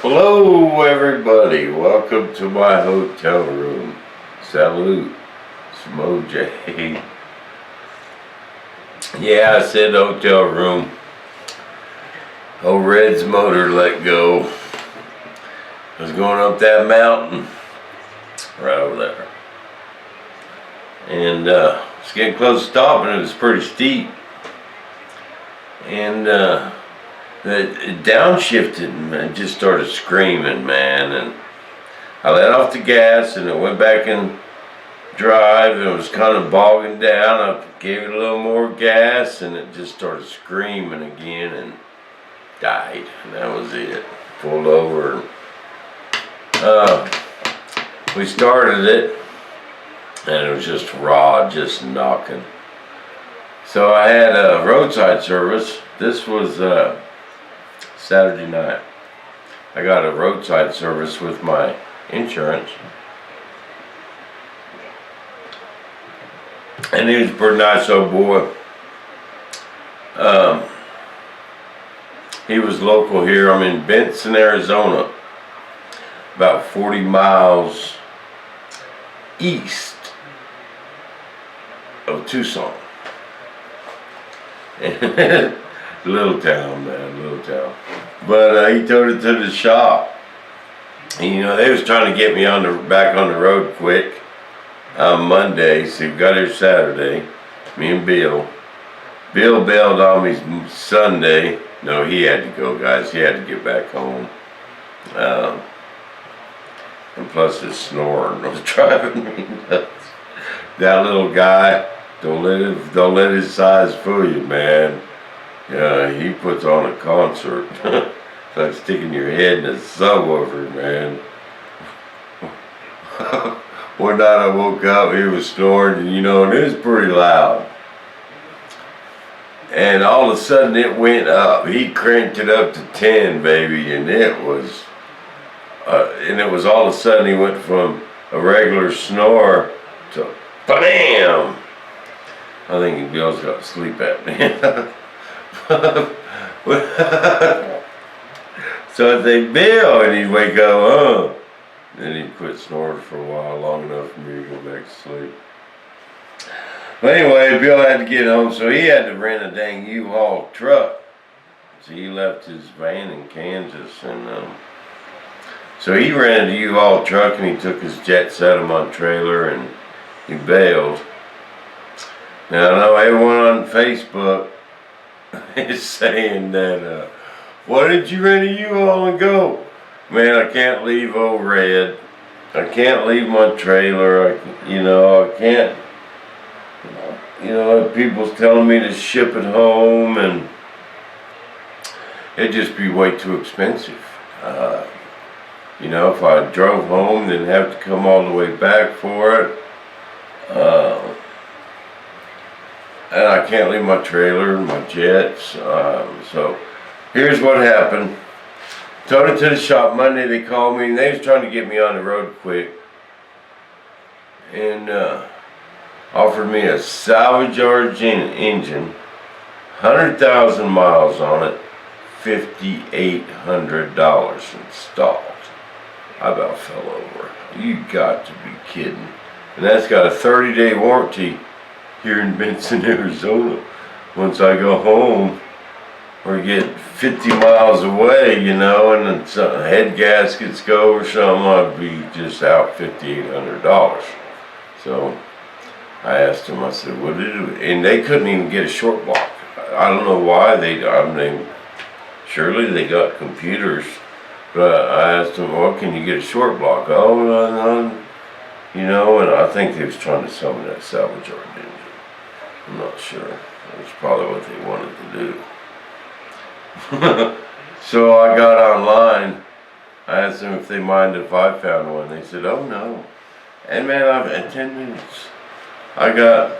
Hello everybody, welcome to my hotel room. Salute, Smoj. Yeah, I said hotel room. Old Red's motor let go. I was going up that mountain, right over there. And it's getting close to stopping. It was pretty steep. And it downshifted and it just started screaming, man. And I let off the gas and it went back in drive and it was kind of bogging down. I gave it a little more gas and it just started screaming again and died. And that was it. Pulled over. We started it and it was just raw, just knocking. So I had a roadside service. This was Saturday night. I got a roadside service with my insurance. And he was a pretty nice old boy. He was local here. I'm in Benson, Arizona. About 40 miles east of Tucson. Little town, man, little town. But he towed it to the shop. And, you know, they was trying to get me back on the road quick on Monday, so we got here Saturday, me and Bill. Bill bailed on me Sunday. No, he had to go, guys. He had to get back home. And plus his snoring was driving me nuts. That little guy, don't let his size fool you, man. Yeah, he puts on a concert. It's like sticking your head in a subwoofer, man. One night I woke up, he was snoring, and and it was pretty loud. And all of a sudden it went up. He cranked it up to 10, baby, and it was all of a sudden he went from a regular snore to bam. I think Bill's got sleep apnea. So I'd say, Bill, and he'd wake up, oh. Then he'd quit snoring for a while, long enough for me to go back to sleep. But anyway, Bill had to get home, so he had to rent a dang U-Haul truck. So he left his van in Kansas, and so he rented a U-Haul truck, and he took his jet, set him on trailer, and he bailed. Now I know everyone on Facebook is saying that, why did you rent a U-Haul and go? Man, I can't leave old Red. I can't leave my trailer. I can't, people's telling me to ship it home and it'd just be way too expensive. If I drove home, then have to come all the way back for it. And I can't leave my trailer and my jets. So here's what happened. Towed it to the shop Monday. They called me and they was trying to get me on the road quick. And offered me a salvage engine, 100,000 miles on it, $5,800 installed. I about fell over. You got to be kidding. And that's got a 30-day warranty here in Benson, Arizona. Once I go home or get 50 miles away, and then some head gaskets go or something, I'd be just out $5,800. So I asked them, I said, what did it do? And they couldn't even get a short block. I don't know why surely they got computers, but I asked them, well, can you get a short block? Oh, no. And I think they was trying to sell me that salvage yard engine. I'm not sure. That's probably what they wanted to do. So I got online. I asked them if they mind if I found one. They said, oh no. And man, I've had 10 minutes. I got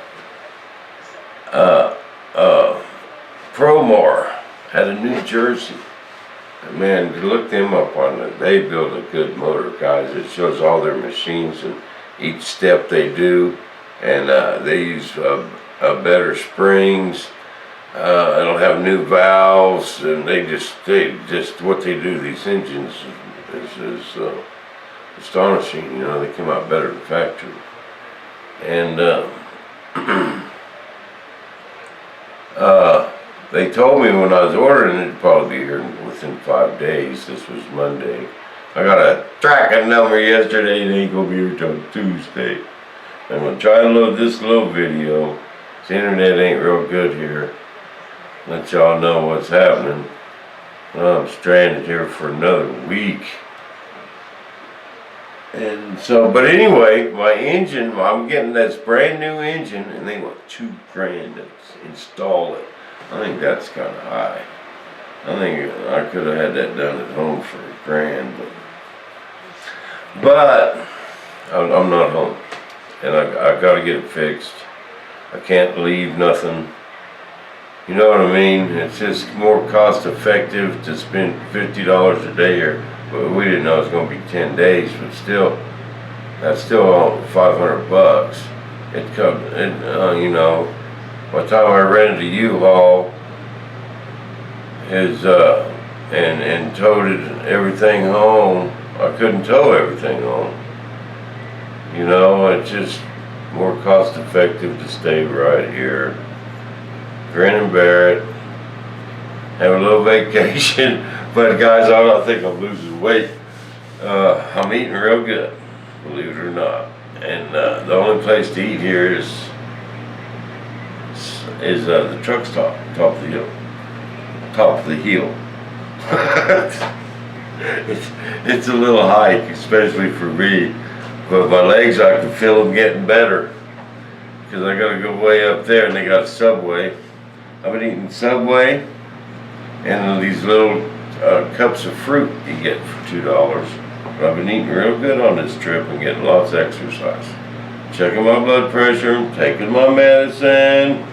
Promar out of New Jersey. And man, look them up on it. They build a good motor, guys. It shows all their machines and each step they do. And they use better springs. It'll have new valves, and they just what they do. These engines is astonishing. You know, they come out better than factory. And they told me when I was ordering it'd probably be here within 5 days. This was Monday. I got a tracking number yesterday. It ain't gonna be here till Tuesday. I'm gonna try to load this little video. The internet ain't real good here. Let y'all know what's happening. Well, I'm stranded here for another week. And so, but anyway, my engine, I'm getting this brand new engine, and they want $2,000 to install it. I think that's kind of high. I think I could have had that done at home for $1,000, but I'm not home, and I got to get it fixed. I can't leave nothing. You know what I mean? It's just more cost effective to spend $50 a day here. But we didn't know it was going to be 10 days, but still, that's still $500. It comes, you know, by the time I rented a U-Haul, and towed everything home, I couldn't tow everything home. You know, it's just more cost effective to stay right here, grin and bear it, have a little vacation. But guys, I don't think I'm losing weight. I'm eating real good, believe it or not. And the only place to eat here is the truck stop, top of the hill. Top of the hill. it's a little hike, especially for me. But my legs, I can feel them getting better. Because I gotta go way up there, and they got Subway. I've been eating Subway and these little cups of fruit you get for $2. But I've been eating real good on this trip and getting lots of exercise. Checking my blood pressure, taking my medicine.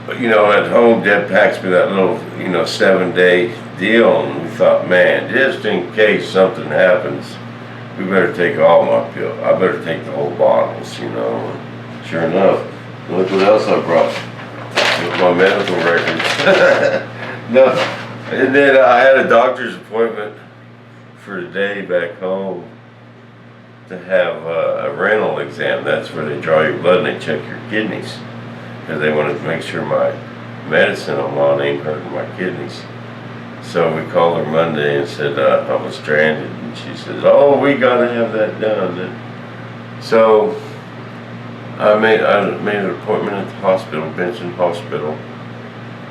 But you know, at home, Deb packs me that little, 7-day deal, and we thought, man, just in case something happens, we better take all my pills. I better take the whole bottles, you know. And sure enough, look what else I brought. With my medical records. No, and then I had a doctor's appointment for today back home to have a renal exam. That's where they draw your blood and they check your kidneys, because they wanted to make sure my medicine I'm on ain't hurting my kidneys. So we called her Monday and said I was stranded, and she says, "Oh, we gotta have that done." So I made an appointment at the hospital, Benson Hospital,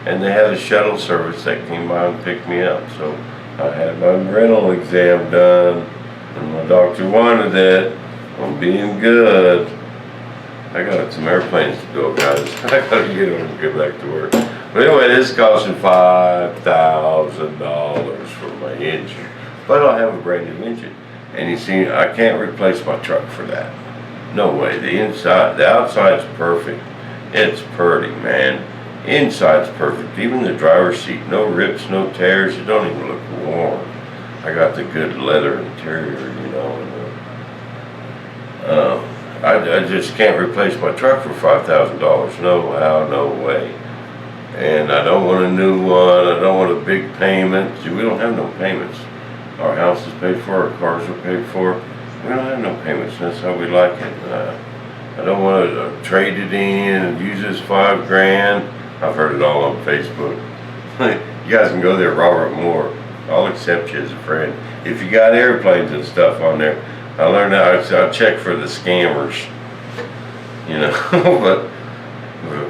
and they had a shuttle service that came by and picked me up. So I had my renal exam done, and my doctor wanted it. I'm being good. I got some airplanes to go, guys. I gotta get on and get back to work. But anyway, this is costing $5,000 for my engine, but I'll have a brand new engine. And you see, I can't replace my truck for that. No way. The outside's perfect. It's pretty, man. Inside's perfect. Even the driver's seat, no rips, no tears. It don't even look worn. I got the good leather interior, you know. And, I just can't replace my truck for $5,000. No how, no way. And I don't want a new one. I don't want a big payment. See, we don't have no payments. Our house is paid for. Our cars are paid for. We don't have no payments. That's how we like it. I don't want to trade it in and use this $5,000. I've heard it all on Facebook. You guys can go there, Robert Moore. I'll accept you as a friend. If you got airplanes and stuff on there, I learned that. I'll check for the scammers. You know, but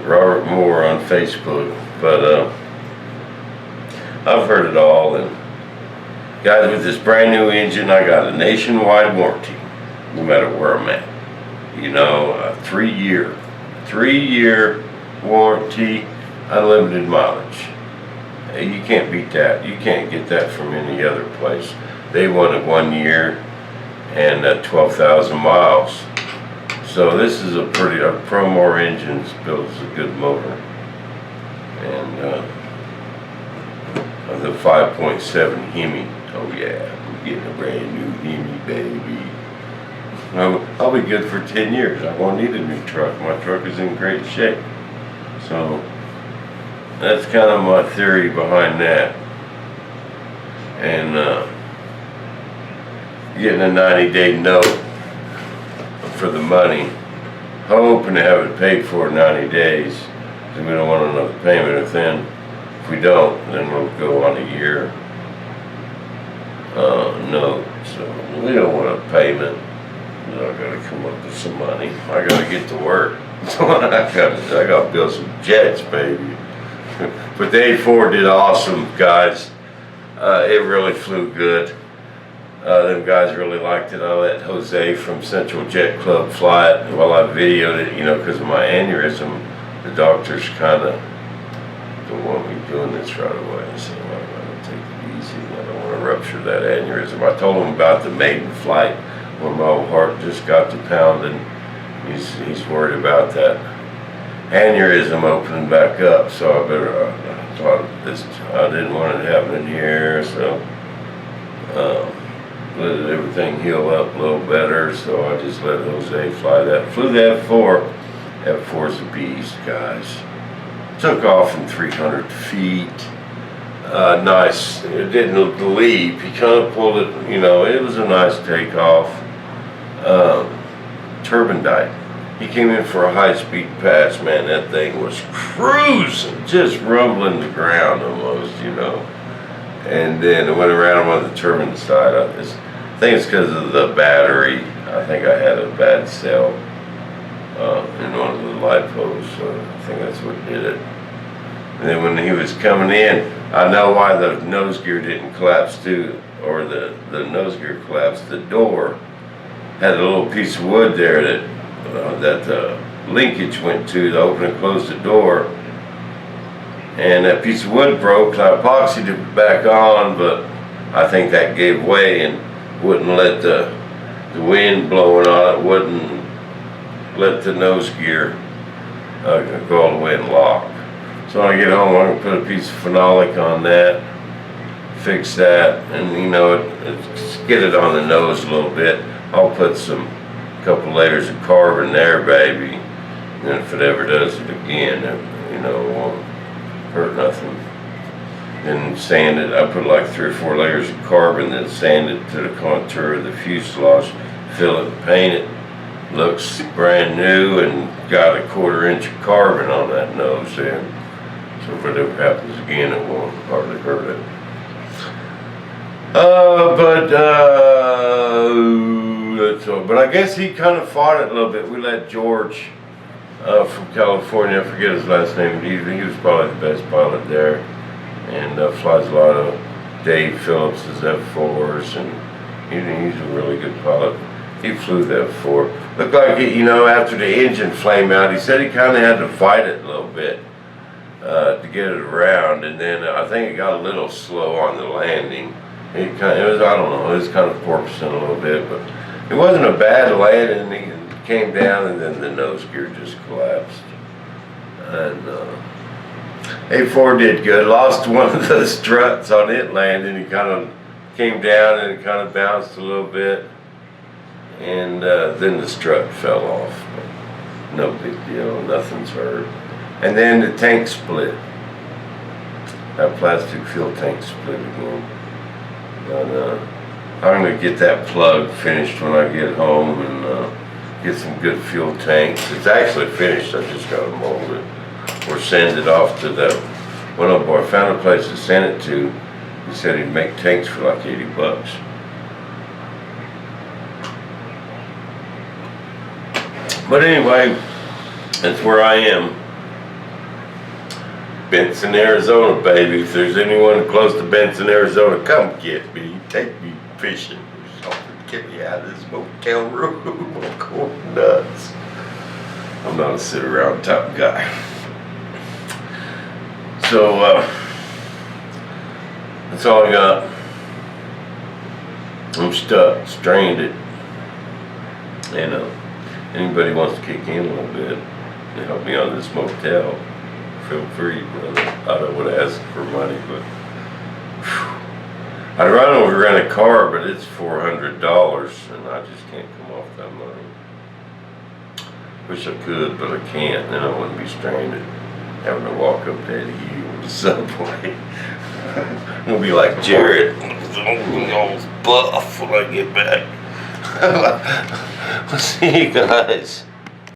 Robert Moore on Facebook. But I've heard it all. And guys, with this brand new engine, I got a nationwide warranty, no matter where I'm at. You know, a 3-year warranty, unlimited mileage. You can't beat that. You can't get that from any other place. They wanted 1 year and 12,000 miles. So this is a Promore engine builds a good motor. And the 5.7 Hemi. Oh yeah, I'm getting a brand new Hemi, baby. I'll be good for 10 years. I won't need a new truck. My truck is in great shape. So that's kind of my theory behind that. And getting a 90-day note for the money, hoping to have it paid for in 90 days, because we don't want another payment. If we don't, then we'll go on a year note. So we don't want a payment. I gotta come up with some money. I gotta get to work. I gotta build some jets, baby. But the A4 did awesome, guys. It really flew good. Them guys really liked it. I let Jose from Central Jet Club fly it while I videoed it, because of my aneurysm. The doctors kind of don't want me doing this right away. So I'm going to take it easy. I don't want to rupture that aneurysm. I told him about the maiden flight when my old heart just got to pounding. He's worried about that aneurysm opening back up. So I didn't want it happening here. So let everything heal up a little better. So I just let Jose fly that. Flew the F4. F4's a beast, guys. Took off from 300 feet. Nice. It didn't leap. He kind of pulled it, it was a nice takeoff. Turbine died. He came in for a high-speed pass, man. That thing was cruising, just rumbling the ground almost, And then it went around on the turbine side. I think it's because of the battery. I think I had a bad cell in one of the lipos, so I think that's what did it. And then when he was coming in, I know why the nose gear didn't collapse too, or the nose gear collapsed. The door had a little piece of wood there that the linkage went to open and close the door. And that piece of wood broke, and I epoxied it back on, but I think that gave way and wouldn't let the wind blowing on it, wouldn't let the nose gear go all the way and lock. So when I get home, I'm going to put a piece of phenolic on that, fix that, and get it on the nose a little bit. I'll put couple layers of carbon there, baby, and if it ever does it again, it won't hurt nothing. Then sand it. I put like 3 or 4 layers of carbon, then sand it to the contour of the fuselage, fill it and paint it. Looks brand new and got a 1/4 inch of carbon on that nose there. So if it ever happens again, it won't hardly hurt it. But I guess he kind of fought it a little bit. We let George from California, I forget his last name, he was probably the best pilot there, and flies a lot of Dave Phillips' F4s, and he's a really good pilot. He flew the F4. Looked like, after the engine flamed out, he said he kind of had to fight it a little bit to get it around, and then I think it got a little slow on the landing. It was kind of porpoising a little bit, but it wasn't a bad landing. He came down, and then the nose gear just collapsed. And A4 did good. Lost one of the struts on it landing. He kind of came down and it kind of bounced a little bit, and then the strut fell off. But no big deal. Nothing's hurt. And then the tank split. That plastic fuel tank split again. And I'm going to get that plug finished when I get home and get some good fuel tanks. It's actually finished. I just got to mold it or send it off to the I found a place to send it to. He said he'd make tanks for like $80. But anyway, that's where I am. Benson, Arizona, baby. If there's anyone close to Benson, Arizona, come get me. Take me fishing or something. Get me out of this motel room. I'm going nuts. I'm not a sit around type guy. So, that's all I got. I'm stuck, stranded. Anybody wants to kick in a little bit and help me on this motel, feel free, brother. I don't want to ask for money, but I'd rather rent a car, but it's $400, and I just can't come off that money. Wish I could, but I can't, then I wouldn't be stranded. having to walk up there to you on the subway. I'm gonna be like Jared. I'm all buff when I get back. I'll see you guys.